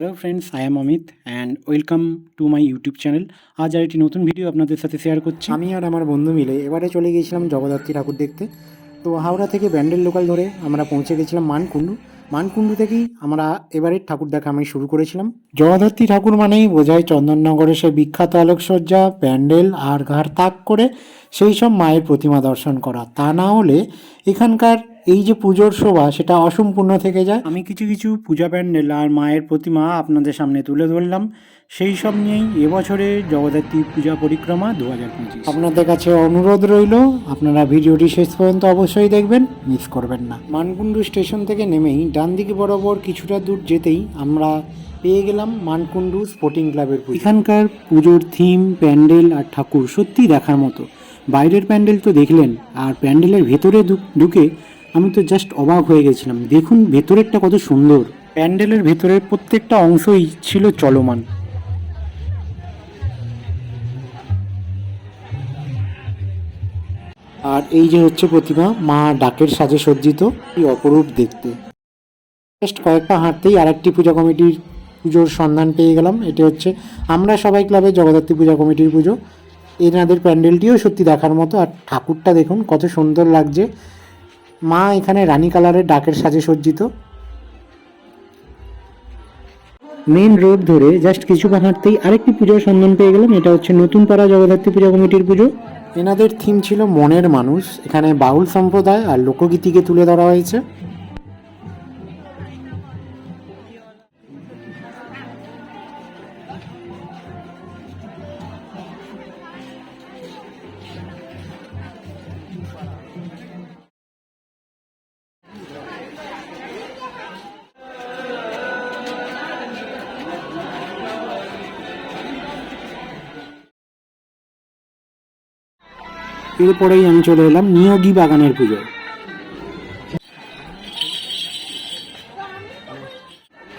Hello friends, I am Amit and welcome to my YouTube channel. আজ আর একটি নতুন video আপনাদের সাথে শেয়ার করছি। আমি আর আমার বন্ধু মিলে এবারে চলে গিয়েছিলাম জগদ্ধাত্রী ঠাকুর দেখতে। তো হাওড়া থেকে ব্যান্ডেল লোকাল ধরে আমরা পৌঁছে গেছিলাম মানকুণ্ডু। মানকুণ্ডু থেকেই আমরা এবারের ঠাকুর দেখা আমি শুরু করেছিলাম। জগদ্ধাত্রী ঠাকুর মানেই বোঝায় চন্দননগরের সে বিখ্যাত আলোকসজ্জা, প্যান্ডেল আর ঘাড় তাক করে সেই সব মায়ের প্রতিমা দর্শন করা। তা না হলে এখানকার এই যে পুজোর শোভা সেটা অসম্পূর্ণ থেকে যায়। আমি কিছু কিছু পূজা প্যান্ডেল আর মায়ের প্রতিমা আপনাদের সামনে তুলে ধরলাম। সেই সব নিয়েই এবছরে জগদ্ধাত্রী পূজা পরিক্রমা 2025। আপনাদের কাছে অনুরোধ রইল, আপনারা ভিডিওটি শেষ পর্যন্ত অবশ্যই দেখবেন, মিস করবেন না। মানকুণ্ডু স্টেশন থেকে নেমেই ডান দিকে বরাবর কিছুটা দূর যেতেই আমরা পেয়ে গেলাম মানকুণ্ডু স্পোর্টিং ক্লাবের পুজো। এখানকার পুজোর থিম, প্যান্ডেল আর ঠাকুর সত্যি দেখার মতো। বাইরের প্যান্ডেল তো দেখলেন, আর প্যান্ডেলের ভেতরে ঢুকে আমি তো জাস্ট অবাক হয়ে গেছিলাম। দেখুন ভেতরেরটা কত সুন্দর। প্যান্ডেলের ভেতরের প্রত্যেকটা অংশই ছিল চলমান। আর এই যে হচ্ছে প্রতিমা, মা ডাকের সাজে সজ্জিত, কি অপরূপ দেখতে। জাস্ট কয়েকটা হাঁটতেই আরেকটি পূজা কমিটির পুজোর সন্ধান পেয়ে গেলাম। এটি হচ্ছে আমরা সবাই ক্লাবের জগদ্ধাত্রী পূজা কমিটির পুজো। এনাদের প্যান্ডেলটিও সত্যি দেখার মতো, আর ঠাকুরটা দেখুন কত সুন্দর লাগছে। মা এখানে রানী কালারের ডাকের সাজে সজ্জিত। মেন রোড ধরে জাস্ট কিছুক্ষণ হাঁটতেই আরেকটি পূজার সন্ধান পেয়ে গেলাম। এটা হচ্ছে নতুন পাড়া জগদ্ধাত্রী পূজা কমিটির পুজো। এনাদের থিম ছিল মনের মানুষ। এখানে বাউল সম্প্রদায় আর লোকগীতিকে তুলে ধরা হয়েছে। এরপরেই আমি চলে এলাম নিয়োগী বাগানের পুজোয়।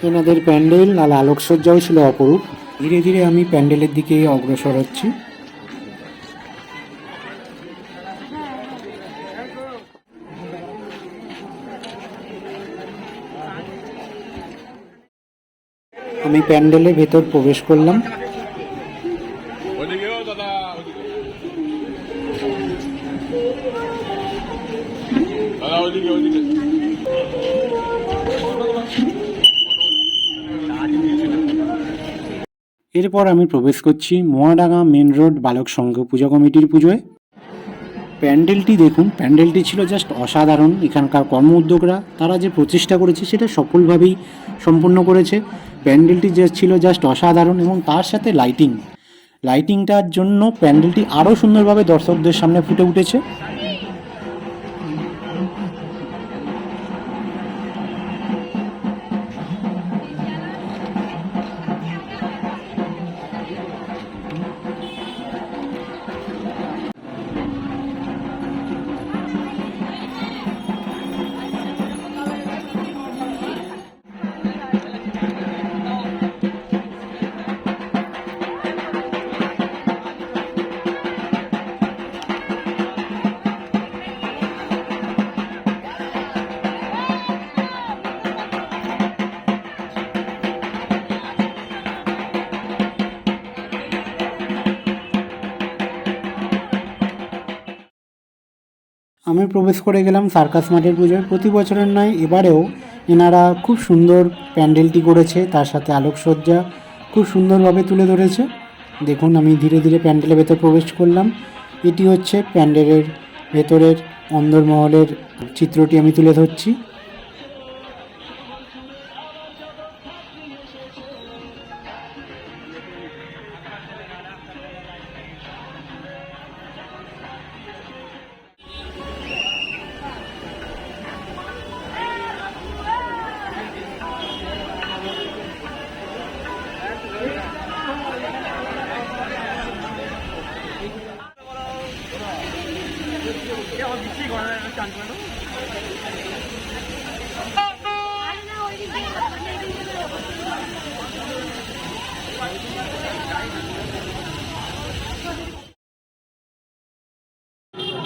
এনাদের প্যান্ডেল আর আলোকসজ্জাও ছিল অপরূপ। ধীরে ধীরে আমি প্যান্ডেলের দিকে অগ্রসর হচ্ছি। আমি প্যান্ডেলের ভেতর প্রবেশ করলাম। এরপর আমি প্রবেশ করছি মোয়াডাঙ্গা মেন রোড বালক সংঘ পূজা কমিটির পুজোয়। প্যান্ডেলটি দেখুন, প্যান্ডেলটি ছিল জাস্ট অসাধারণ। এখানকার কর্ম উদ্যোগরা তারা যে প্রচেষ্টা করেছে সেটা সফলভাবেই সম্পূর্ণ করেছে। প্যান্ডেলটি যে ছিল জাস্ট অসাধারণ, এবং তার সাথে লাইটিংটার জন্য প্যান্ডেলটি আরও সুন্দরভাবে দর্শকদের সামনে ফুটে উঠেছে। আমি প্রবেশ করে গেলাম সার্কাস মাঠের পুজোয়। প্রতি বছরের নয়, এবারেও এনারা খুব সুন্দর প্যান্ডেলটি করেছে, তার সাথে আলোকসজ্জা খুব সুন্দরভাবে তুলে ধরেছে। দেখুন আমি ধীরে ধীরে প্যান্ডেলের ভেতর প্রবেশ করলাম। এটি হচ্ছে প্যান্ডেলের ভেতরের অন্দরমহলের চিত্রটি আমি তুলে ধরছি।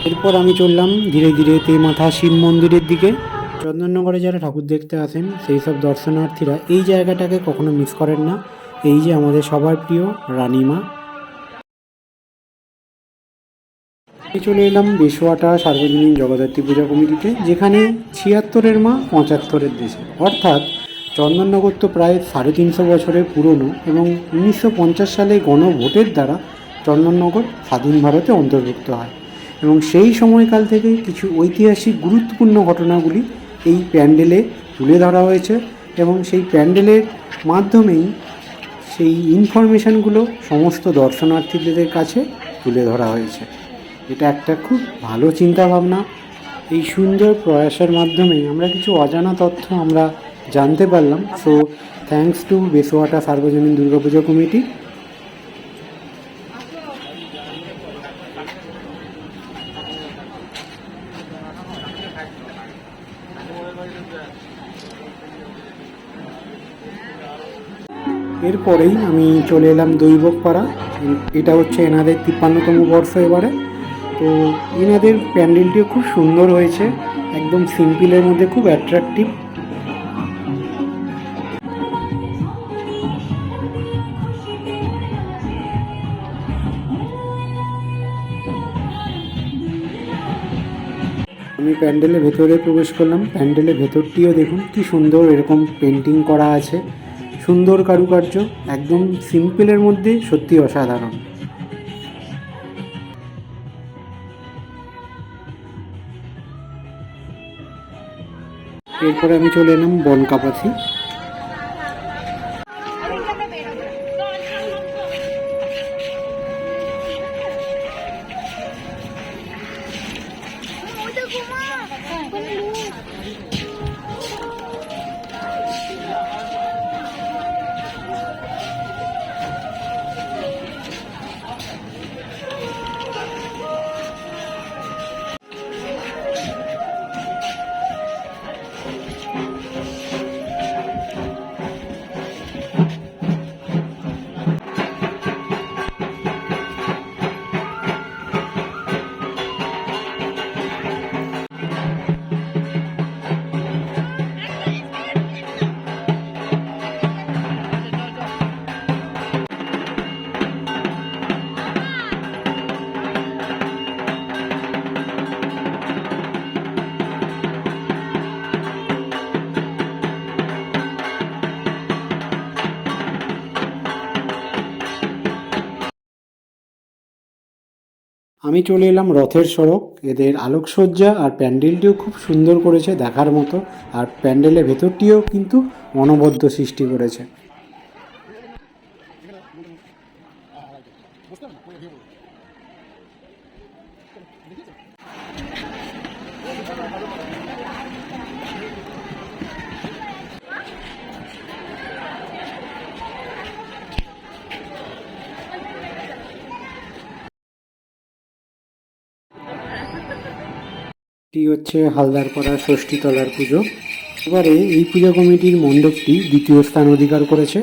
এরপর আমি চললাম ধীরে ধীরে তেমাথা শিব মন্দিরের দিকে। চন্দননগরে যারা ঠাকুর দেখতে আসেন সেই সব দর্শনার্থীরা এই জায়গাটাকে কখনো মিস করেন না। এই যে আমাদের সবার প্রিয় রানীমা। চলে এলাম বেসোয়াটা সার্বজনীন জগদ্ধাত্রী পূজা কমিটিতে, যেখানে 76-এর মা 75-এর দেশে, অর্থাৎ চন্দননগর তো প্রায় 350 বছরের পুরনো এবং 1950 সালে গণভোটের দ্বারা চন্দননগর স্বাধীন ভারতে অন্তর্ভুক্ত হয় এবং সেই সময়কাল থেকে কিছু ঐতিহাসিক গুরুত্বপূর্ণ ঘটনাগুলি এই প্যান্ডেলে তুলে ধরা হয়েছে এবং সেই প্যান্ডেলের মাধ্যমেই সেই ইনফরমেশানগুলো সমস্ত দর্শনার্থীদের কাছে তুলে ধরা হয়েছে। এটা একটা খুব ভালো চিন্তাভাবনা। এই সুন্দর প্রয়াসের মাধ্যমে আমরা কিছু অজানা তথ্য আমরা জানতে পারলাম। সো থ্যাঙ্কস টু বেসোয়াটা সার্বজনীন দুর্গাপুজো কমিটি। এরপরেই আমি চলে এলাম দৈবকপাড়া। এটা হচ্ছে এনাদের 53তম বর্ষ এবারে। তো এনাদের প্যান্ডেলটিও খুব সুন্দর হয়েছে, একদম সিম্পলের মধ্যে খুব অ্যাট্রাকটিভ। আমি প্যান্ডেলের ভেতরে প্রবেশ করলাম। প্যান্ডেলের ভেতরটিও দেখুন কি সুন্দর, এরকম পেন্টিং করা আছে, সুন্দর কারুকার্য, একদম সিম্পলের মধ্যে সত্যি অসাধারণ। এরপরে আমি চলে এলাম বনকাপাসি। আমি চলে এলাম রথের সড়ক। এদের আলোকসজ্জা আর প্যান্ডেলটিও খুব সুন্দর করেছে, দেখার মতো। আর প্যান্ডেলের ভেতরটিও কিন্তু অনবদ্য সৃষ্টি করেছে। এটি হচ্ছে হালদারপাড়া ষষ্ঠীতলার পুজো। এবারে এই পূজা কমিটির মণ্ডপটি দ্বিতীয় স্থান অধিকার করেছে।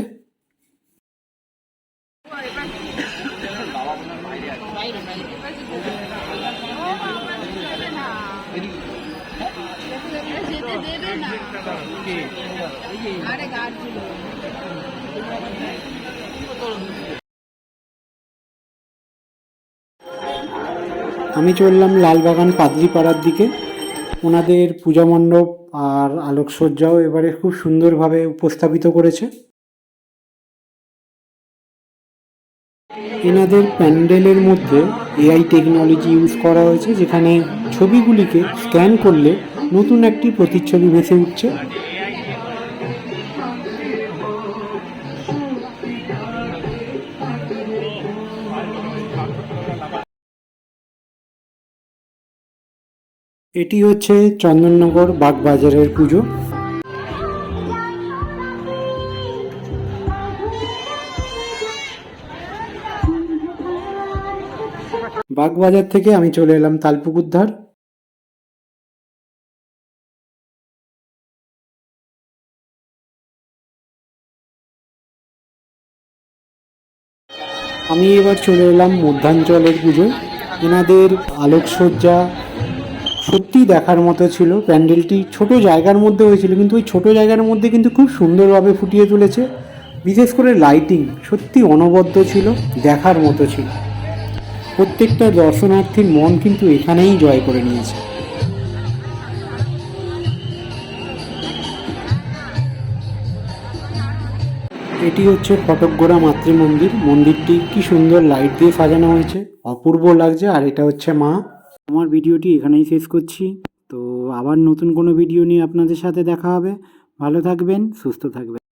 আমি চললাম লালবাগান পাদ্রিপাড়ার দিকে। ওনাদের পূজা মণ্ডপ আর আলোকসজ্জাও এবারে খুব সুন্দরভাবে উপস্থাপিত করেছে। এনাদের প্যান্ডেলের মধ্যে এআই টেকনোলজি ইউজ করা হয়েছে, যেখানে ছবিগুলিকে স্ক্যান করলে নতুন একটি প্রতিচ্ছবি ভেসে উঠছে। এটি হচ্ছে চন্দননগর বাগবাজারের পুজো। বাগবাজার থেকে আমি চলে এলাম তালপুকুর ধার। আমি এবার চলে এলাম মধ্যাঞ্চলের পুজো। এনাদের আলোকসজ্জা সত্যি দেখার মতো ছিল। প্যান্ডেলটি ছোট জায়গার মধ্যে হয়েছিল, কিন্তু ওই ছোট জায়গার মধ্যে কিন্তু খুব সুন্দরভাবে ফুটিয়ে তুলেছে। বিশেষ করে লাইটিং সত্যি অনবদ্য ছিল, দেখার মতো ছিল। প্রত্যেকটা দর্শনার্থীর মন কিন্তু এখানেই জয় করে নিয়েছে। এটি হচ্ছে ফটকগোড়া মাতৃ মন্দির। মন্দিরটি কি সুন্দর লাইট দিয়ে সাজানো হয়েছে, অপূর্ব লাগছে। আর এটা হচ্ছে মা। আমার ভিডিওটি এখানেই শেষ করছি। তো আবার নতুন কোনো ভিডিও নিয়ে আপনাদের সাথে দেখা হবে। ভালো থাকবেন, সুস্থ থাকবেন।